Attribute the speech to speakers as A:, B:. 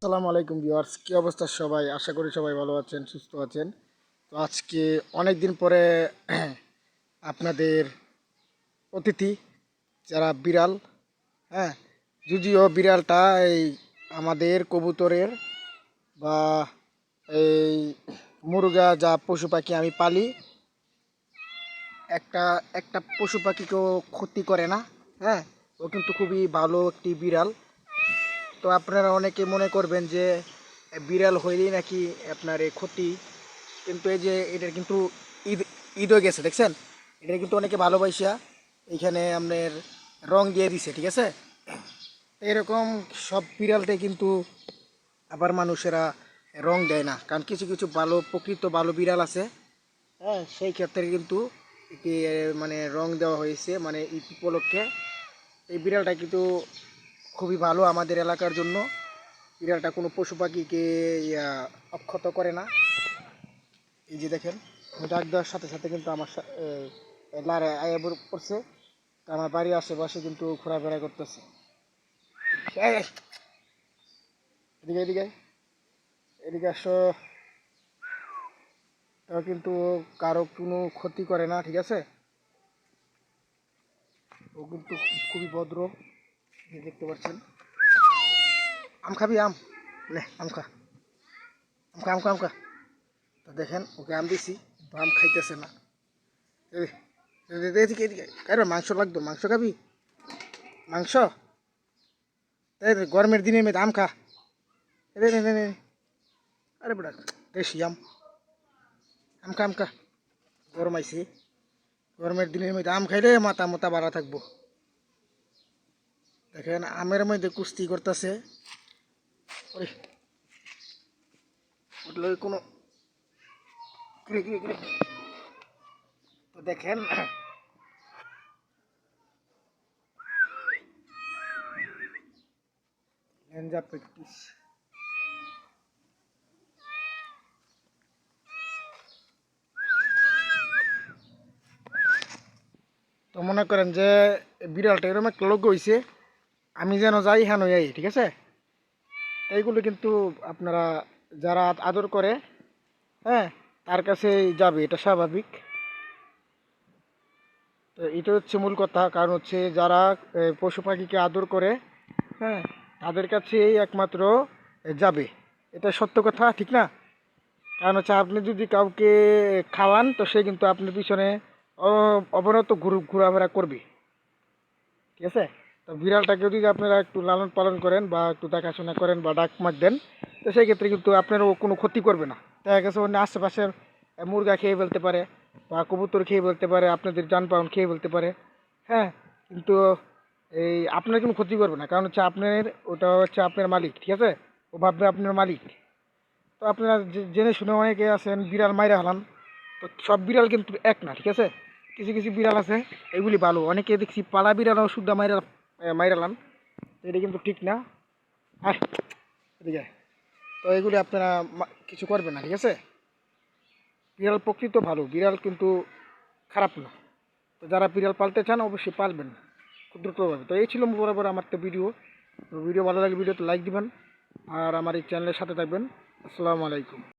A: আসসালামু আলাইকুম ভিউয়ার্স, কী অবস্থা সবাই? আশা করি সবাই ভালো আছেন, সুস্থ আছেন। তো আজকে অনেক দিন পরে আপনাদের অতিথি যারা বিড়াল, হ্যাঁ, যদিও বিড়ালটা এই আমাদের কবুতরের বা এই মুরগা যা পশু পাখি আমি পালি, একটা একটা পশু পাখিকেও ক্ষতি করে না। হ্যাঁ, ও কিন্তু খুবই ভালো একটি বিড়াল। তো আপনারা অনেকে মনে করবেন যে বিড়াল হইলেই নাকি আপনার এই ক্ষতি, কিন্তু এই যে এটার কিন্তু ঈদ ঈদ হয়ে গেছে, দেখছেন? এটা কিন্তু অনেকে ভালোবাসা এইখানে আপনার রং দিয়ে দিছে, ঠিক আছে? এরকম সব বিড়ালতে কিন্তু আবার মানুষেরা রং দেয় না, কারণ কিছু কিছু ভালো প্রকৃত ভালো বিড়াল আছে। হ্যাঁ, সেই ক্ষেত্রে কিন্তু একে মানে রং দেওয়া হয়েছে, মানে ঈদ উপলক্ষে। এই বিড়ালটা কিন্তু খুবই ভালো আমাদের এলাকার জন্য। বিড়ালটা কোনো পশু পাখিকে অক্ষত করে না। এই যে দেখেন, আমি ডাক দেওয়ার সাথে সাথে কিন্তু আমার লারে আয়া পড়ছে। তা আমার বাড়ির আশেপাশে কিন্তু ঘোরাফেরা করতেছে। এই, এই, এদিকে এদিকে এদিকে আসো। তাও কিন্তু ও কারো কোনো ক্ষতি করে না, ঠিক আছে? ও কিন্তু খুবই ভদ্র, দেখতে পাচ্ছেন। আম খাবি? আম নে, আম খা, আম খা, আম খা, আম খা। তো দেখেন, ওকে আম দিছি, আম খাইতেছে না। এদিকে এদিকে, আরে মাংস লাগতো, মাংস খাবি? মাংস এই গরমের দিনের মধ্যে আম খা। রে রে রে রে, আরে বেটা, দেশি আম, আম খা, আম খা। গরম আইছি, গরমের দিনের মধ্যে আম খাইলে মাথা মাথা বাড়া থাকবো। দেখেন আমের মধ্যে কুস্তি করতেছে। ওরে উঠলে কোনো কিরে কিরে কিরে। তো দেখেন, লেঞ্জা প্র্যাকটিস। তো মনে করেন যে বিড়ালটা এরকম একটা লোক হয়েছে, আমি যেন যাই হ্যাঁ যাই, ঠিক আছে? এইগুলো কিন্তু আপনারা যারা আদর করে, হ্যাঁ, তার কাছেই যাবে, এটা স্বাভাবিক। তো এটা হচ্ছে মূল কথা, কারণ হচ্ছে যারা পশু পাখিকে আদর করে, হ্যাঁ, তাদের কাছেই একমাত্র যাবে। এটা সত্য কথা, ঠিক না? কারণ হচ্ছে আপনি যদি কাউকে খাওয়ান, তো সে কিন্তু আপনার পিছনে অবনত ঘোরাফেরা করবে, ঠিক আছে? তো বিড়ালটাকে যদি আপনারা একটু লালন পালন করেন বা একটু দেখাশোনা করেন বা ডাক মাক দেন, তো সেই ক্ষেত্রে কিন্তু আপনারও কোনো ক্ষতি করবে না। দেখা গেছে অন্য আশেপাশের মুরগা খেয়ে ফেলতে পারে বা কবুতর খেয়ে ফেলতে পারে, আপনাদের যানবাহন খেয়ে ফেলতে পারে। হ্যাঁ, কিন্তু এই আপনার কোনো ক্ষতি করবে না, কারণ হচ্ছে আপনার ওটা হচ্ছে আপনার মালিক, ঠিক আছে? ও ভাববে আপনার মালিক। তো আপনারা জেনে শুনে অনেকে আছেন বিড়াল মাইরা হলান। তো সব বিড়াল কিন্তু এক না, ঠিক আছে? কিছু কিছু বিড়াল আছে এগুলি ভালো, অনেকে দেখছি পালা বিড়ালও শুদ্ধ মাইরালান। তো এটা কিন্তু ঠিক না। হ্যাঁ, ঠিক আছে। তো এগুলি আপনারা কিছু করবেন না, ঠিক আছে? বিড়াল প্রকৃত ভালো, বিড়াল কিন্তু খারাপ না। তো যারা বিড়াল পালতে চান অবশ্যই পালবেন খুব দ্রুতভাবে। তো এই ছিল বরাবর আমার তো ভিডিও। তো ভিডিও ভালো লাগলে ভিডিওতে লাইক দিবেন আর আমার এই চ্যানেলের সাথে থাকবেন। আসসালামু আলাইকুম।